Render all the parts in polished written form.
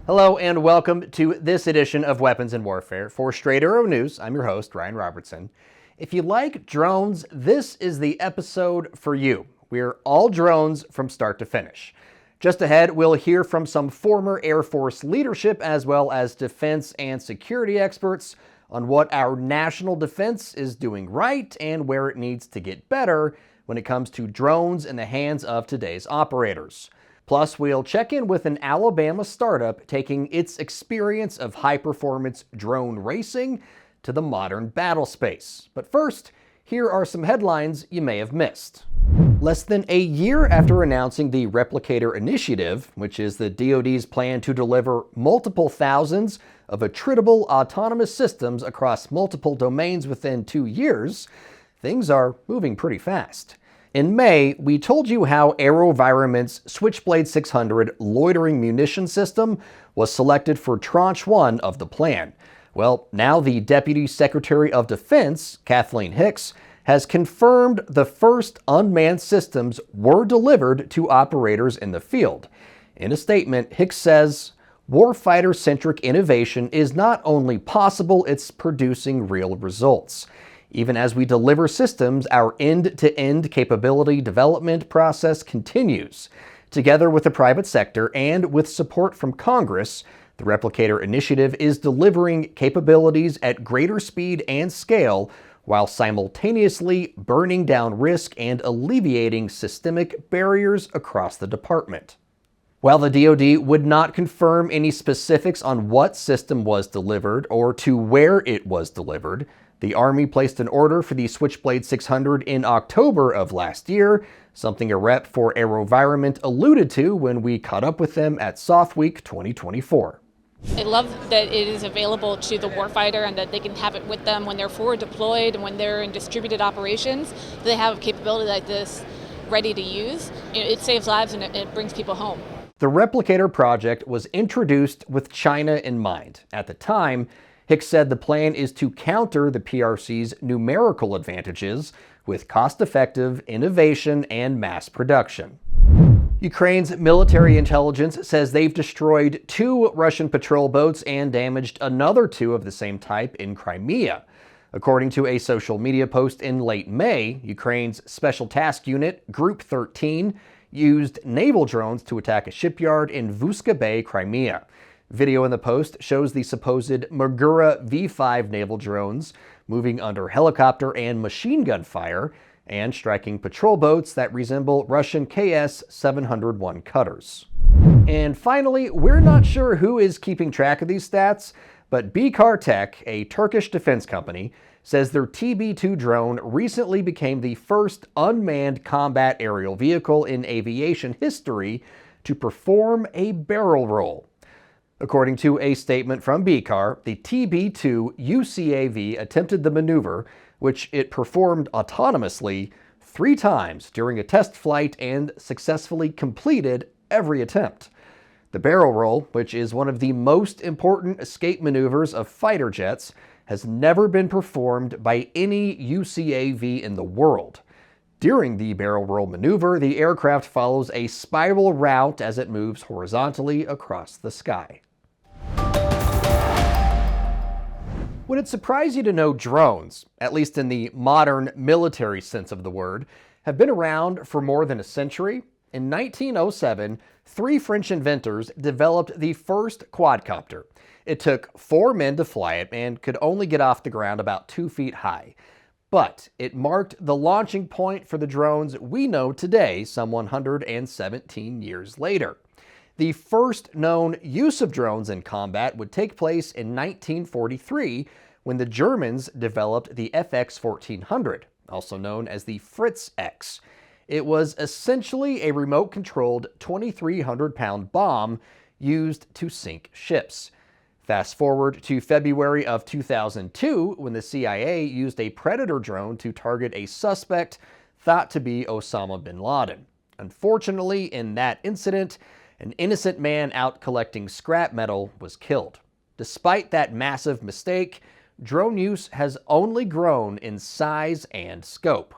Hello and welcome to this edition of Weapons and Warfare. For Straight Arrow News, I'm your host, Ryan Robertson. If you like drones, this is the episode for you. We're all drones from start to finish. Just ahead, we'll hear from some former Air Force leadership as well as defense and security experts on what our national defense is doing right and where it needs to get better when it comes to drones in the hands of today's operators. Plus, we'll check in with an Alabama startup taking its experience of high-performance drone racing to the modern battle space. But first, here are some headlines you may have missed. Less than a year after announcing the Replicator Initiative, which is the DoD's plan to deliver multiple thousands of attritable autonomous systems across multiple domains within 2 years, things are moving pretty fast. In May, we told you how AeroVironment's Switchblade 600 loitering munition system was selected for Tranche 1 of the plan. Well, now the Deputy Secretary of Defense, Kathleen Hicks, has confirmed the first unmanned systems were delivered to operators in the field. In a statement, Hicks says, "Warfighter-centric innovation is not only possible, it's producing real results. Even as we deliver systems, our end-to-end capability development process continues. Together with the private sector and with support from Congress, the Replicator Initiative is delivering capabilities at greater speed and scale while simultaneously burning down risk and alleviating systemic barriers across the department." While the DoD would not confirm any specifics on what system was delivered or to where it was delivered, the Army placed an order for the Switchblade 600 in October of last year, something a rep for AeroVironment alluded to when we caught up with them at Soft Week 2024. I love that it is available to the warfighter and that they can have it with them when they're forward deployed and when they're in distributed operations. They have a capability like this ready to use. It saves lives and it brings people home. The Replicator project was introduced with China in mind. At the time, Hicks said the plan is to counter the PRC's numerical advantages with cost-effective innovation and mass production. Ukraine's military intelligence says they've destroyed 2 Russian patrol boats and damaged another 2 of the same type in Crimea. According to a social media post in late May, Ukraine's Special Task Unit, Group 13, used naval drones to attack a shipyard in Vuska Bay, Crimea. Video in the post shows the supposed Magura V5 naval drones moving under helicopter and machine gun fire and striking patrol boats that resemble Russian KS-701 cutters. And finally, we're not sure who is keeping track of these stats, but BKR Tech, a Turkish defense company, says their TB2 drone recently became the first unmanned combat aerial vehicle in aviation history to perform a barrel roll. According to a statement from BKR, the TB2 UCAV attempted the maneuver, which it performed autonomously 3 times during a test flight and successfully completed every attempt. The barrel roll, which is one of the most important escape maneuvers of fighter jets, has never been performed by any UCAV in the world. During the barrel roll maneuver, the aircraft follows a spiral route as it moves horizontally across the sky. Would it surprise you to know drones, at least in the modern military sense of the word, have been around for more than a century? In 1907, 3 French inventors developed the first quadcopter. It took 4 men to fly it and could only get off the ground about 2 feet high. But it marked the launching point for the drones we know today, some 117 years later. The first known use of drones in combat would take place in 1943 when the Germans developed the FX-1400, also known as the Fritz X. It was essentially a remote-controlled 2,300-pound bomb used to sink ships. Fast forward to February of 2002 when the CIA used a Predator drone to target a suspect thought to be Osama bin Laden. Unfortunately, in that incident, an innocent man out collecting scrap metal was killed. Despite that massive mistake, drone use has only grown in size and scope,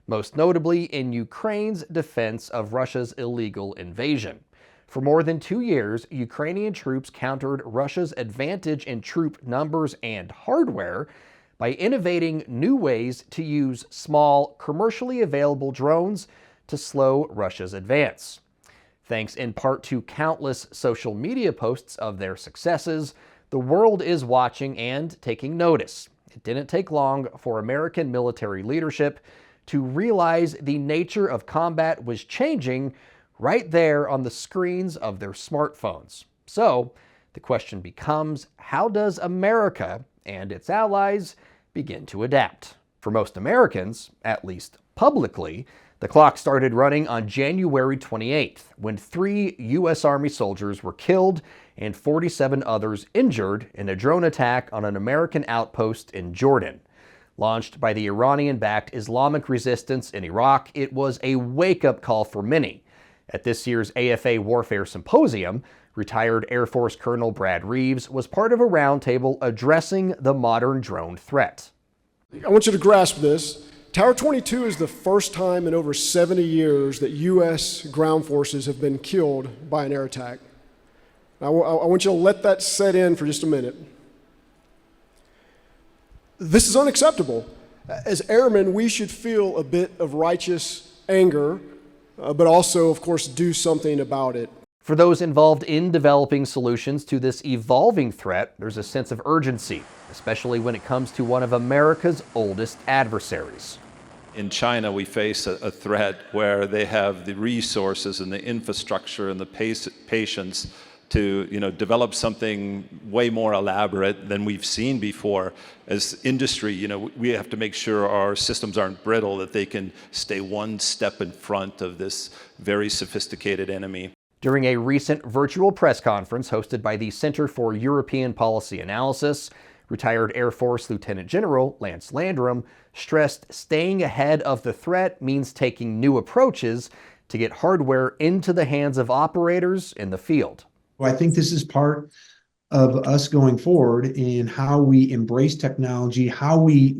most notably in Ukraine's defense of Russia's illegal invasion. For more than 2 years, Ukrainian troops countered Russia's advantage in troop numbers and hardware by innovating new ways to use small, commercially available drones to slow Russia's advance. Thanks in part to countless social media posts of their successes, the world is watching and taking notice. It didn't take long for American military leadership to realize the nature of combat was changing right there on the screens of their smartphones. So, the question becomes, how does America and its allies begin to adapt? For most Americans, at least publicly, the clock started running on January 28th, when 3 U.S. Army soldiers were killed and 47 others injured in a drone attack on an American outpost in Jordan. Launched by the Iranian-backed Islamic resistance in Iraq, it was a wake-up call for many. At this year's AFA Warfare Symposium, retired Air Force Colonel Brad Reeves was part of a roundtable addressing the modern drone threat. I want you to grasp this. Tower 22 is the first time in over 70 years that U.S. ground forces have been killed by an air attack. I want you to let that set in for just a minute. This is unacceptable. As airmen, we should feel a bit of righteous anger, but also, of course, do something about it. For those involved in developing solutions to this evolving threat, there's a sense of urgency, especially when it comes to one of America's oldest adversaries. In China, we face a threat where they have the resources and the infrastructure and the patience to develop something way more elaborate than we've seen before. As industry, we have to make sure our systems aren't brittle, that they can stay one step in front of this very sophisticated enemy. During a recent virtual press conference hosted by the Center for European Policy Analysis, retired Air Force Lieutenant General Lance Landrum stressed staying ahead of the threat means taking new approaches to get hardware into the hands of operators in the field. Well, I think this is part of us going forward in how we embrace technology, how we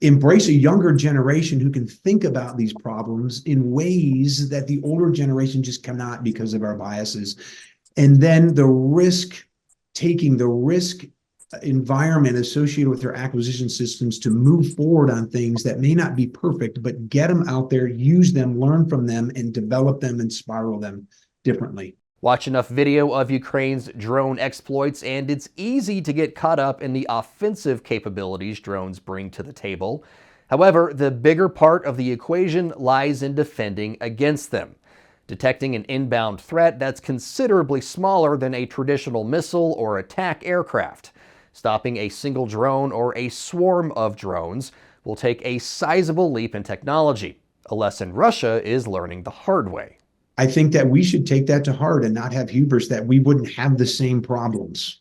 embrace a younger generation who can think about these problems in ways that the older generation just cannot because of our biases. And then the risk environment associated with their acquisition systems to move forward on things that may not be perfect, but get them out there, use them, learn from them, and develop them and spiral them differently. Watch enough video of Ukraine's drone exploits and it's easy to get caught up in the offensive capabilities drones bring to the table. However, the bigger part of the equation lies in defending against them. Detecting an inbound threat that's considerably smaller than a traditional missile or attack aircraft. Stopping a single drone or a swarm of drones will take a sizable leap in technology, a lesson Russia is learning the hard way. I think that we should take that to heart and not have hubris that we wouldn't have the same problems.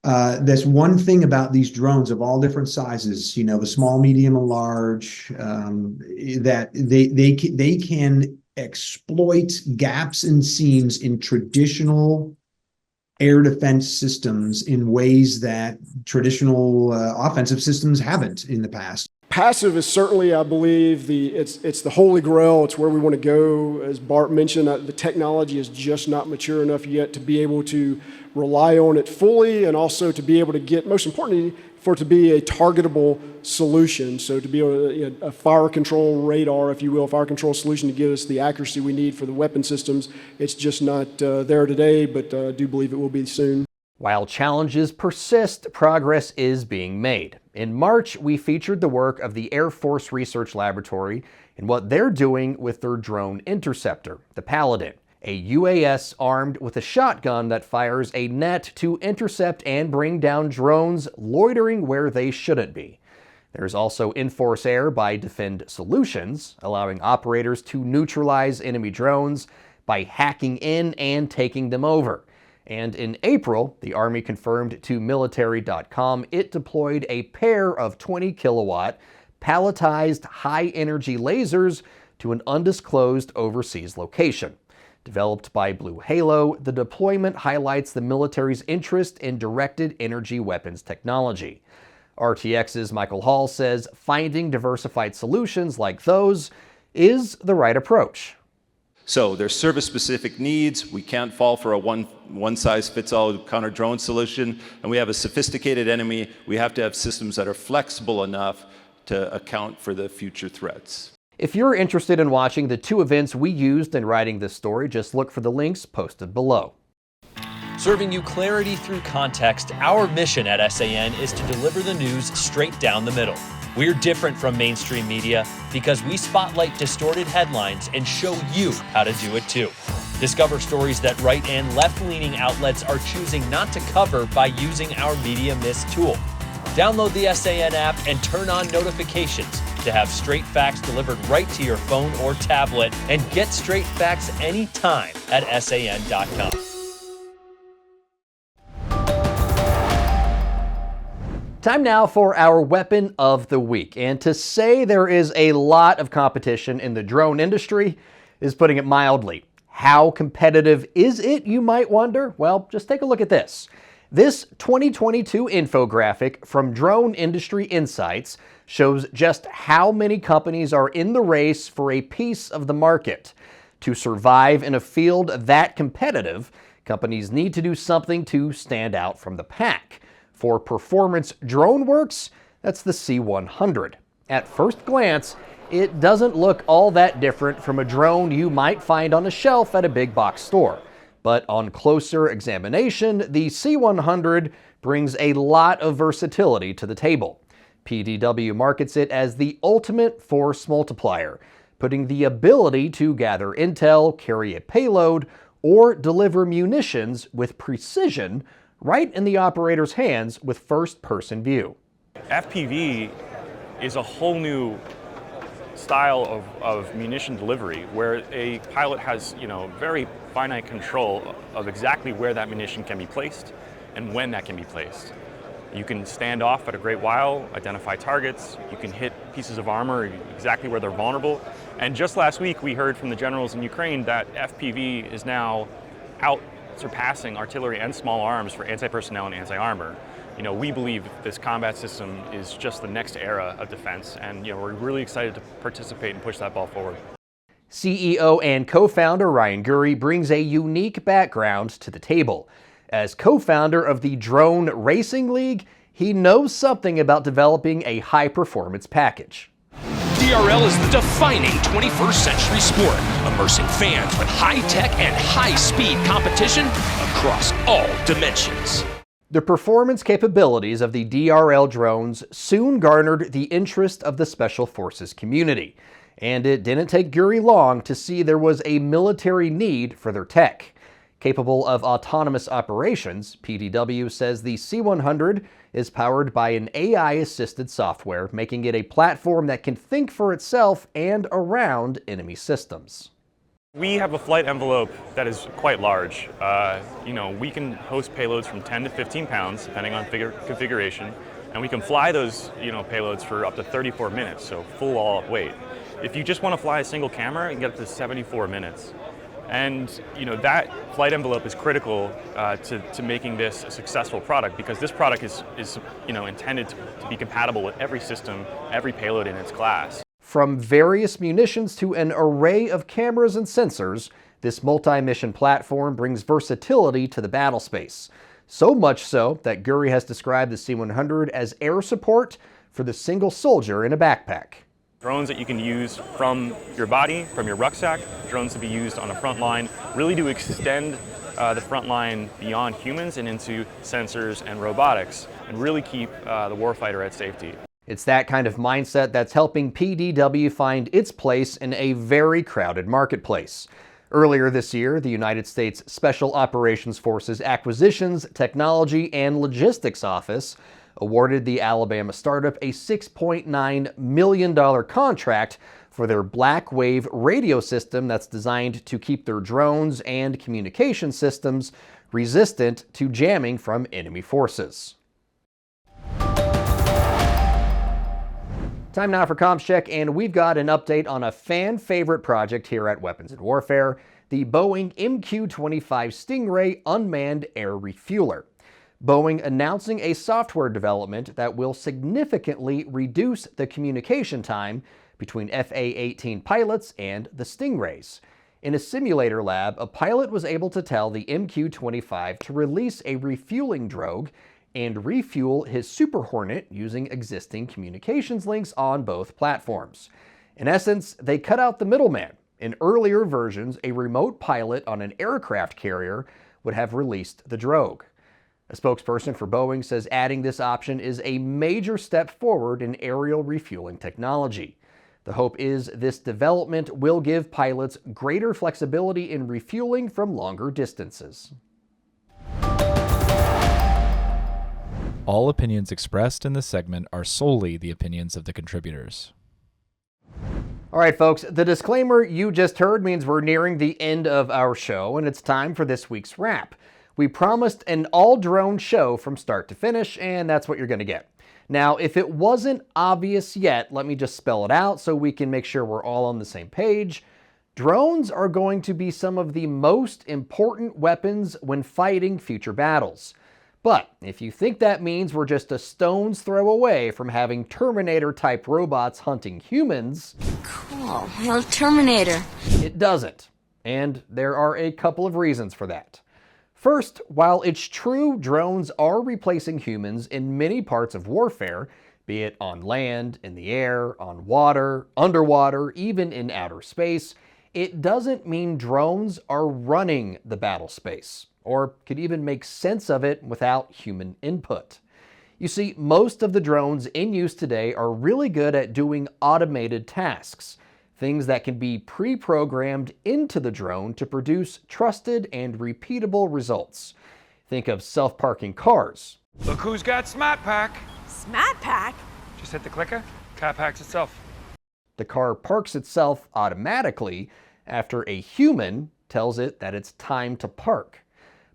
That's one thing about these drones of all different sizes, the small, medium, and large, that they can exploit gaps and seams in traditional air defense systems in ways that traditional offensive systems haven't in the past. Passive is certainly, I believe, it's the holy grail. It's where we want to go. As Bart mentioned, the technology is just not mature enough yet to be able to rely on it fully, and also to be able to get, most importantly, for it to be a targetable solution. So to be able to, a fire control radar, if you will, fire control solution to give us the accuracy we need for the weapon systems. It's just not there today, but I do believe it will be soon. While challenges persist, progress is being made. In March, we featured the work of the Air Force Research Laboratory and what they're doing with their drone interceptor, the Paladin, a UAS armed with a shotgun that fires a net to intercept and bring down drones loitering where they shouldn't be. There's also Enforce Air by Defend Solutions, allowing operators to neutralize enemy drones by hacking in and taking them over. And in April, the Army confirmed to military.com it deployed a pair of 20-kilowatt palletized high-energy lasers to an undisclosed overseas location. Developed by Blue Halo, the deployment highlights the military's interest in directed energy weapons technology. RTX's Michael Hall says finding diversified solutions like those is the right approach. So there's service-specific needs. We can't fall for a one-size-fits-all counter-drone solution. And we have a sophisticated enemy. We have to have systems that are flexible enough to account for the future threats. If you're interested in watching the 2 events we used in writing this story, just look for the links posted below. Serving you clarity through context, our mission at SAN is to deliver the news straight down the middle. We're different from mainstream media because we spotlight distorted headlines and show you how to do it too. Discover stories that right and left-leaning outlets are choosing not to cover by using our Media Mist tool. Download the SAN app and turn on notifications to have straight facts delivered right to your phone or tablet, and get straight facts anytime at SAN.com. Time now for our weapon of the week. And to say there is a lot of competition in the drone industry is putting it mildly. How competitive is it, you might wonder? Well, just take a look at this. This 2022 infographic from Drone Industry Insights shows just how many companies are in the race for a piece of the market. To survive in a field that competitive, companies need to do something to stand out from the pack. For performance drone works, that's the C100. At first glance, it doesn't look all that different from a drone you might find on a shelf at a big box store. But on closer examination, the C100 brings a lot of versatility to the table. PDW markets it as the ultimate force multiplier, putting the ability to gather intel, carry a payload, or deliver munitions with precision right in the operator's hands with first-person view. FPV is a whole new style of munition delivery where a pilot has, very finite control of exactly where that munition can be placed and when that can be placed. You can stand off at a great while, identify targets, you can hit pieces of armor exactly where they're vulnerable. And just last week we heard from the generals in Ukraine that FPV is now out surpassing artillery and small arms for anti-personnel and anti-armor. We believe this combat system is just the next era of defense, and we're really excited to participate and push that ball forward. CEO and co-founder Ryan Gurry brings a unique background to the table. As co-founder of the Drone Racing League, he knows something about developing a high-performance package. DRL is the defining 21st century sport, immersing fans with high-tech and high-speed competition across all dimensions. The performance capabilities of the DRL drones soon garnered the interest of the Special Forces community, and it didn't take Gurry long to see there was a military need for their tech. Capable of autonomous operations, PDW says the C100 is powered by an AI-assisted software, making it a platform that can think for itself and around enemy systems. We have a flight envelope that is quite large. We can host payloads from 10 to 15 pounds, depending on configuration, and we can fly those payloads for up to 34 minutes, so full all-up weight. If you just want to fly a single camera, you can get up to 74 minutes. And that flight envelope is critical to making this a successful product, because this product is intended to be compatible with every system, every payload in its class. From various munitions to an array of cameras and sensors, this multi-mission platform brings versatility to the battle space. So much so that Gurry has described the C100 as air support for the single soldier in a backpack. Drones that you can use from your body, from your rucksack, drones to be used on the front line, really to extend the front line beyond humans and into sensors and robotics, and really keep the warfighter at safety. It's that kind of mindset that's helping PDW find its place in a very crowded marketplace. Earlier this year, the United States Special Operations Forces Acquisitions, Technology, and Logistics Office awarded the Alabama startup a $6.9 million contract for their Black Wave radio system that's designed to keep their drones and communication systems resistant to jamming from enemy forces. Time now for Comms Check, and we've got an update on a fan-favorite project here at Weapons and Warfare, the Boeing MQ-25 Stingray unmanned air refueler. Boeing announcing a software development that will significantly reduce the communication time between FA-18 pilots and the Stingrays. In a simulator lab, a pilot was able to tell the MQ-25 to release a refueling drogue and refuel his Super Hornet using existing communications links on both platforms. In essence, they cut out the middleman. In earlier versions, a remote pilot on an aircraft carrier would have released the drogue. A spokesperson for Boeing says adding this option is a major step forward in aerial refueling technology. The hope is this development will give pilots greater flexibility in refueling from longer distances. All opinions expressed in this segment are solely the opinions of the contributors. All right, folks, the disclaimer you just heard means we're nearing the end of our show, and it's time for this week's wrap. We promised an all-drone show from start to finish, and that's what you're going to get. Now, if it wasn't obvious yet, let me just spell it out so we can make sure we're all on the same page. Drones are going to be some of the most important weapons when fighting future battles. But if you think that means we're just a stone's throw away from having Terminator-type robots hunting humans... Cool, El Terminator. It doesn't. And there are a couple of reasons for that. First, while it's true drones are replacing humans in many parts of warfare, be it on land, in the air, on water, underwater, even in outer space, it doesn't mean drones are running the battle space, or could even make sense of it without human input. You see, most of the drones in use today are really good at doing automated tasks, things that can be pre-programmed into the drone to produce trusted and repeatable results. Think of self-parking cars. Look who's got Smart Pack. Smart Pack? Just hit the clicker, car packs itself. The car parks itself automatically after a human tells it that it's time to park.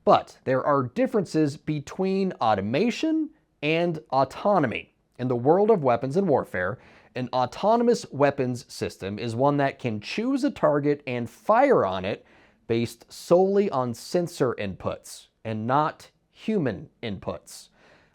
But there are differences between automation and autonomy. In the world of weapons and warfare, an autonomous weapons system is one that can choose a target and fire on it based solely on sensor inputs and not human inputs.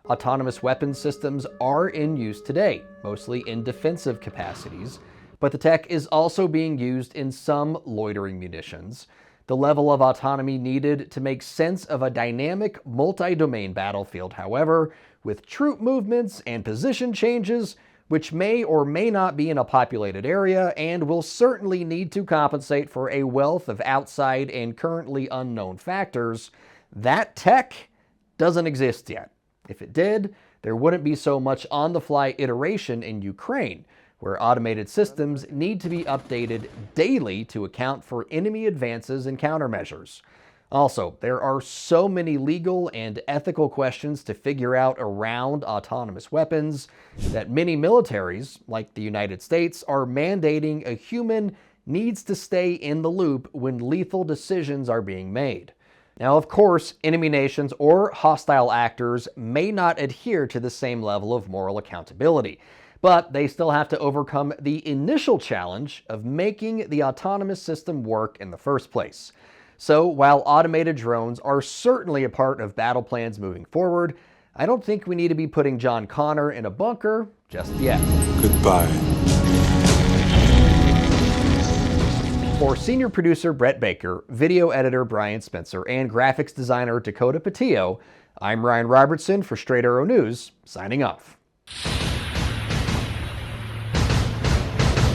Autonomous weapons systems are in use today, mostly in defensive capacities, but the tech is also being used in some loitering munitions. The level of autonomy needed to make sense of a dynamic multi-domain battlefield, however, with troop movements and position changes, which may or may not be in a populated area and will certainly need to compensate for a wealth of outside and currently unknown factors, that tech doesn't exist yet. If it did, there wouldn't be so much on-the-fly iteration in Ukraine, where automated systems need to be updated daily to account for enemy advances and countermeasures. Also, there are so many legal and ethical questions to figure out around autonomous weapons that many militaries, like the United States, are mandating a human needs to stay in the loop when lethal decisions are being made. Now, of course, enemy nations or hostile actors may not adhere to the same level of moral accountability, but they still have to overcome the initial challenge of making the autonomous system work in the first place. So while automated drones are certainly a part of battle plans moving forward, I don't think we need to be putting John Connor in a bunker just yet. Goodbye. For senior producer Brett Baker, video editor Brian Spencer, and graphics designer Dakota Patillo, I'm Ryan Robertson for Straight Arrow News, signing off.